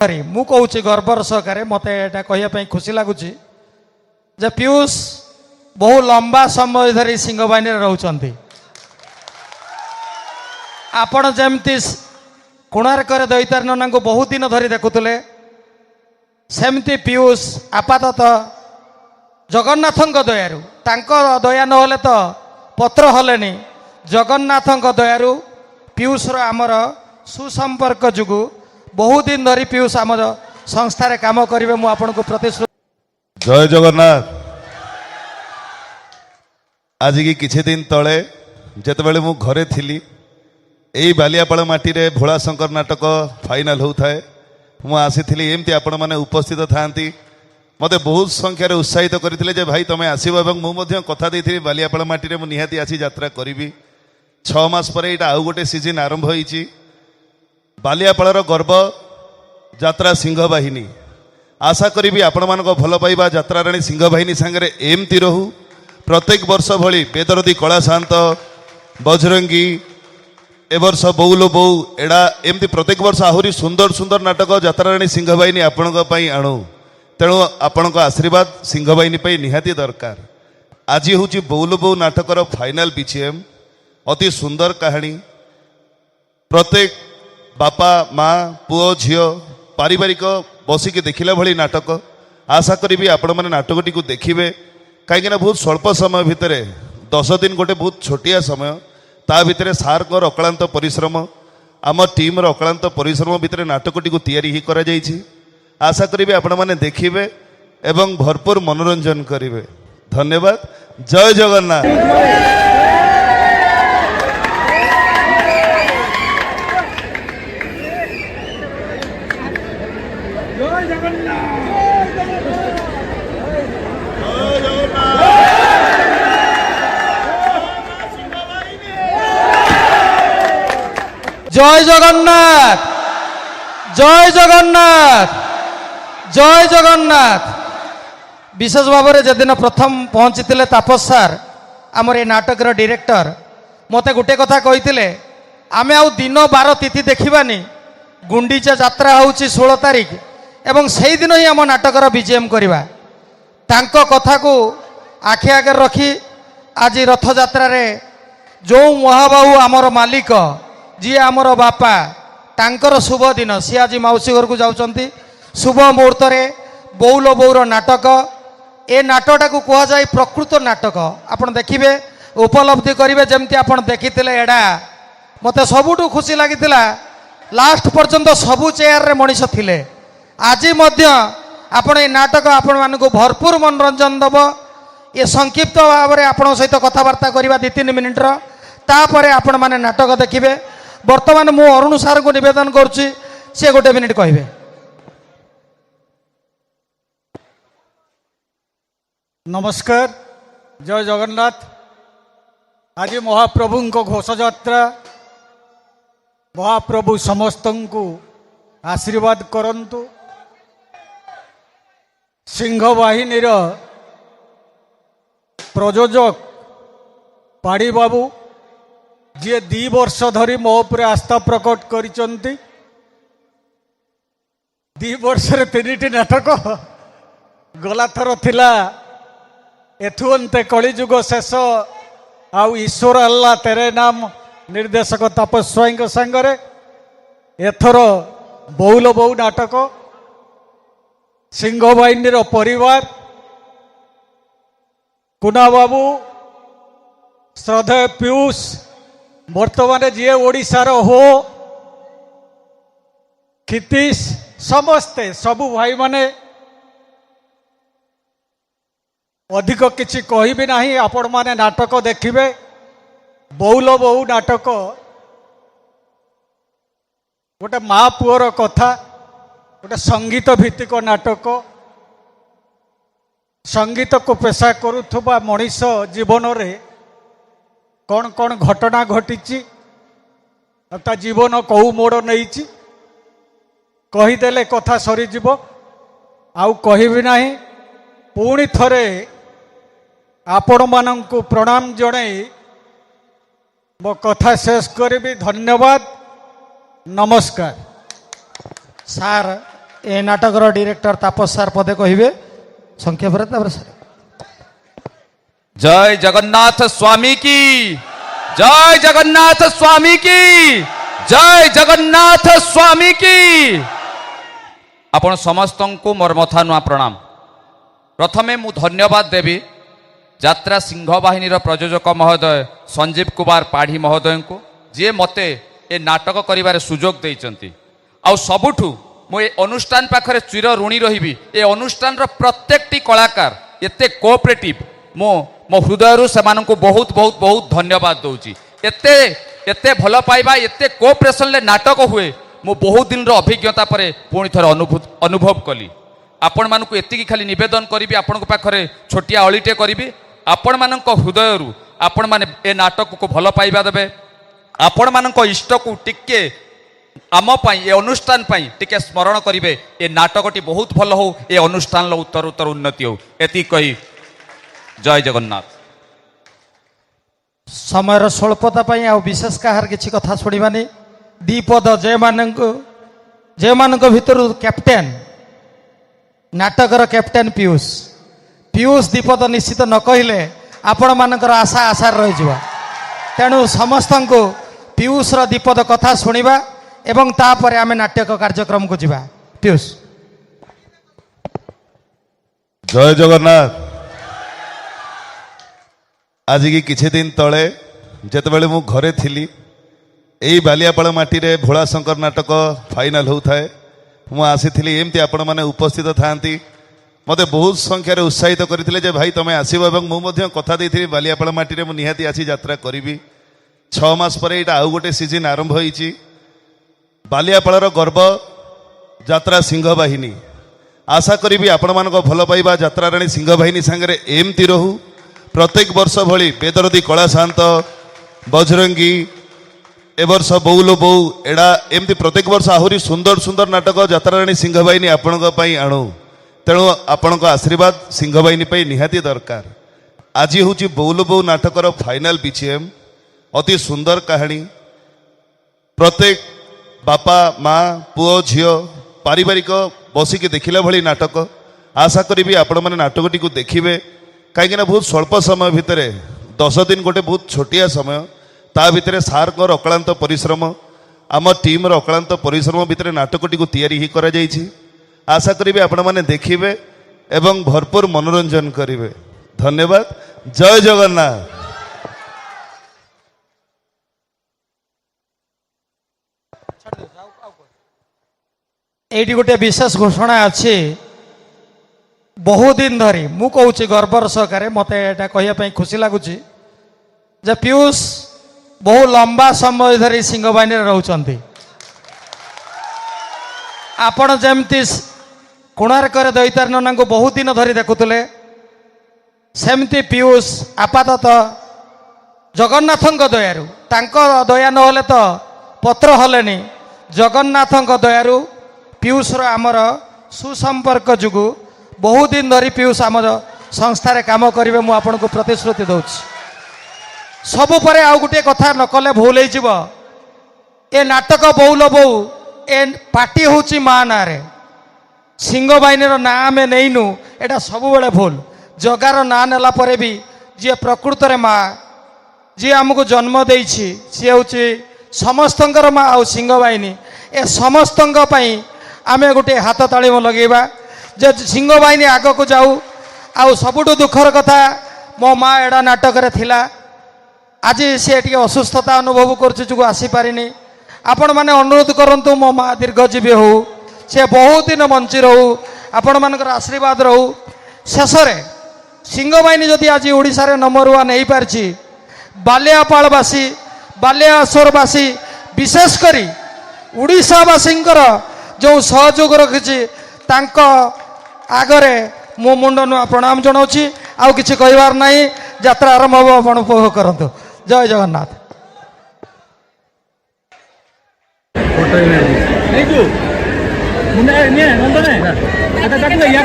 मु कहूँ गर्वर सहकारे मत कहवाई खुशी लगुच पीयूष बहु लंबा समय धरी सिंह बाहिनी रोच आपण जमती कोणार्क दैतारी को बहुत दिन धरी देखुले सेमती पीयूष आपाततः जगन्नाथ दयारु दया नहले तो पत्र हलेनी जगन्नाथ दयारु पीयूषर आमर सुसंपर्क जुगु बहुत दिन धरी पीयूष आम संस्था काम करेंगे मुझे आपन को प्रतिश्रुति। जय जगन्नाथ। आज की किछि दिन तले जेतेबेले मु घरे थिली एई बालियापाଳ माटी रे भोला शंकर नाटक फाइनल होता है मु आसी एमती आपण माने उपस्थित थांती मते बहुत संख्यार उत्साहित करथिले जे भाई तमे आसीबो एवं मु मध्य कथा देइथिली बालियापाଳ माटी रे मु निहाती आसी यात्रा करिवि 6 मास परे एटा आउ गोटे सीजन आरंभ होईची बालियापाଳର गर्व यात्रा सिंह बाहिनी आशा करी आपण मान भल पाइबा यात्रा राणी सिंह बाहिनी सांगरे एमती रहू प्रत्येक वर्ष भली बेदरदी कला शांत बजरंगी ए वर्ष बौलो बौ एडा एमती प्रत्येक वर्ष आहुरी सुंदर सुंदर नाटक यात्रा राणी सिंह बाहिनी आपण आणु तेणु आपण आशीर्वाद सिंह बाहिनी निहाती दरकार। आज हूँ बौलो बौ नाटकर फाइनाल बीजीएम अति सुंदर कहानी प्रत्येक बापा माँ पुओ झील पारिवारिक बसिकी देखला भली नाटक आशा करी आपण मैंने नाटकटी को देखिए कहीं बहुत स्वल्प समय भितर 10 दिन गोटे बहुत छोटिया समय ता भितर सार अक्लांत परिश्रम आम टीम अक्लांत परिश्रम भितर नाटकटी को तैयारी ही करा जाइछि। आशा करी आपण मैंने देखिए एवं भरपूर मनोरंजन करेंगे। धन्यवाद। जय जगन्नाथ। जय जगन्नाथ जय जगन्नाथ जय जगन्नाथ। विशेष भाव में जदिन प्रथम पहुंची तापस सार आमर ये नाटक डायरेक्टर मते गोटे कथा कही आमे आउ दिन बार तिथि देखिबानी गुंडीचा यात्रा होउची 16 तारिख एवं सही दिन ही आम नाटकर बीजीएम करवा तांको कथा को आखि आगे रखी आज रथ यात्रा रे जो महाबाहु आमर मालिक जी आमर बापा तांकर शुभ दिन सी आज मौसी घर को जाउचंती शुभ मुहूर्त रे बौलो बौर नाटक ए नाटकटा को कह जाए प्रकृत नाटक आपण देखिबे उपलब्धि करेंगे जमती आपण देखिथिले एडा मते सबुठु खुशी लागिथिला लास्ट पर्यंत सबु चेयर रे मनीष थिले आज मध्य आपण ए नाटक आपण मानको भरपूर मनोरंजन दब ये संक्षिप्त भाव में आपण सहित कथबार्ता करवा 2-3 मिनिट तापर आपण माने नाटक देखिबे। वर्तमान मु अरुण सार को निवेदन करुच्ची सी गोटे मिनिट कहे। नमस्कार। जय जगन्नाथ। आज महाप्रभु को घोष यात्रा महाप्रभु समस्त को आशीर्वाद करंतु सिंह बाहिनी प्रयोजक पाड़ी बाबू जी 2 वर्ष धरी मो उपर आस्था प्रकट करिसंती 2 वर्ष 3टी नाटक गला थर थिला एथु अंते कलिजुग शेष आउ ईश्वर अल्लाह तेरे नाम निर्देशक तापस स्वाई सांगरे एथर बौलो बौ नाटक सिंह बाहिनी परिवार कुना बाबू श्रद्धेय पीयूष वर्तमान जी ओडिशार हो क्षितिश समस्ते सबु भाई माने अधिक किछि कहिबि नाही आपण माने नाटक देखिबे बौलो बौ नाटक गोटे माँ पुअर कथा गोटे संगीत भित्तिक नाटक संगीत को पेशा करुथुबा मनीष जीवन रे कौन कौन घटना घटी ता जीवन कौ मोड़ नहीं कहीदेले कथा सरीजीव आउ कहबी नाही। पुणी थरे आपण मानंकु प्रणाम जणाई मो कथा शेष करी। धन्यवाद। नमस्कार। सार ए नाटकर डायरेक्टर तापस सार पदे कहे संक्षेप जय जगन्नाथ स्वामी की, जय जगन्नाथ स्वामी की, जय जगन्नाथ स्वामी की। आपण समस्त को मोर मथा नुआ प्रणाम। प्रथमे मु धन्यवाद देवी यात्रा सिंह बाहिनी प्रयोजक महोदय संजीव कुमार पाढ़ी महोदय को जी मते ए नाटक करिवार सुजोग देइचंती। आउ सबुठु मु ए अनुष्ठान पाखरे चिर ऋणी रहिबी। ए अनुष्ठान प्रत्येकटी कलाकार एते कोऑपरेटिव मो मो हृदय से बहुत बहुत बहुत धन्यवाद दौची। एते एते भल पाइबा एते कोऑपरेशन ले नाटक हुए मु बहुत दिन रो अभिज्ञता परे पुणी थर अनुभव कली। आपण मानकु एतिकी खाली निवेदन करिबी, आपण पाखरे छोटिया अळीटे करिबी, आपण मानक हृदय आपण माने ए नाटक को भल पाइबा देबे। आपण मानक इष्ट को टिके आम पाई ए अनुष्ठान पाई टिके स्मरण करिवे। ए नाटकटी बहुत भल हो, ए अनुष्ठान लो उत्तर उत्तर उन्नति हो। एति कही जय जगन्नाथ। समयर स्वल्पता पाई आ विशेष कहार किछि कथा सुनिबानी दीपद जे मानक भितर कैप्टेन नाटकर कैप्टेन पीयूष पीयूष दीपद निश्चित न कहले आपण मानकर आशा आशार रही जिवा। तेणु समस्त को पीयूष दीपद कथा सुनिबा एवं तापर आमे नाटक कार्यक्रम को जिबा। पीयूष जय जगन्नाथ। आज की किछि दिन तले जेतेबेले मु घरे थिली एई बालियापाल माटी रे भोला शंकर नाटक फाइनल होउथाए मु आसीथिली एमती आपण माने उपस्थित थांती। मते बहुत संख्या रे उत्साहित करथिले जे भाई तमे आसीबो एवं मु मध्ये कथा देथिली बालियापाल माटी रे मु निहाती आसी यात्रा करिवि। 6 मास परे एटा आउ गोटे सीजन आरंभ होईची। बालियापालर गर्व यात्रा सिंह बाहिनी। आशा करिवि आपण मानको भल पाइबा यात्रा राणी सिंह बाहिनी संगे एमती रहू। प्रत्येक वर्ष भली बेदरदी कला शांत बजरंगी ए वर्ष बौलो बौ एडा एमती प्रत्येक वर्ष आहुरी सुंदर सुंदर नाटक यात्राराणी सिंह बाहिनी आपणक पई आणु। तेणु आपणक आशीर्वाद सिंह बाहिनी पई निहाती दरकार। आज होची बौलो बौ नाटकर फाइनल बीजीएम अति सुंदर कहानी। प्रत्येक बापा माँ पुओ झियो पारिवारिक बसिकी देखिला भली नाटक। आशा करी आपण मैंने नाटकटी को देखिए कहीं बहुत स्वल्प समय भितर 10 दिन गोटे बहुत छोटिया समय ता भितर सार अक्लांत परिश्रम आम टीम अक्लांत परिश्रम भितर नाटकटी को तैयारी ही करा जाइछि। आशा करी आपण मैंने देखिए एवं भरपूर मनोरंजन करेंगे। धन्यवाद। जय जगन्नाथ। एटी गोटे विशेष घोषणा अच्छी बहुत दिन धरी मु कहूँ गर्वर सहकारे मत एटा कहवाई खुशी लगुच जे पीयूष बहु लंबा समय धरी सिंह बाहिनी रोचंती। आपण जमती कोणार्क दैतारना को बहुत दिन धरी देखुले सेमती पीयूष आपाततः जगन्नाथ दयारु दया नहले तो पत्र हलेनी जगन्नाथ दयारु पीयूष आमर सुसंपर्क जुगु बहुत दिन धरी पीयूष आम संस्था काम करेंगे। मुझे आपको प्रतिश्रुति दूसरी सबु परे आउ गोटे कथा न कले भूल हो ए नाटक बौल बौ ए पार्टी हूँ माँ ना सिंह बाहिनी ना आम नहींनु एटा सब बेले भूल। जगार ना नेला परे भी जी प्रकृत माँ जी आमको जन्म देछि सी हूँ समस्तंकर माँ आउ सिंह बाहिनी ए समस्तंक पई आमे गोटे हाथ ताली लगेबा जे सिंह बाहिनी आग को जाऊ। आउ सबुठु दुखर कथा मो माँ एडा नाटक रे थिला आज सी टी असुस्थता अनुभव कर आसीपारिनी। आपण मैंने अनुरोध करंतु मो माँ दीर्घजीवी हो से बहुत दिन बंची रहू आपण मानकर आशीर्वाद रहू। शेष सिंह बाहिनी जदि आज ओडिशा रे नंबर 1 नहीं पारछि बालियापालवासी बालियासोरवासी विशेष करी ओडिशावासींकर जो सहयोग रखिछि तांको आगरे मो मुंड नुआ प्रणाम जनाऊँगी। आउ किछि कहबार नहीं। यात्रा आरंभ हो आपण उपभोग करंतु। जय जगन्नाथ। मुन्ना ने नंदने आता ताकू या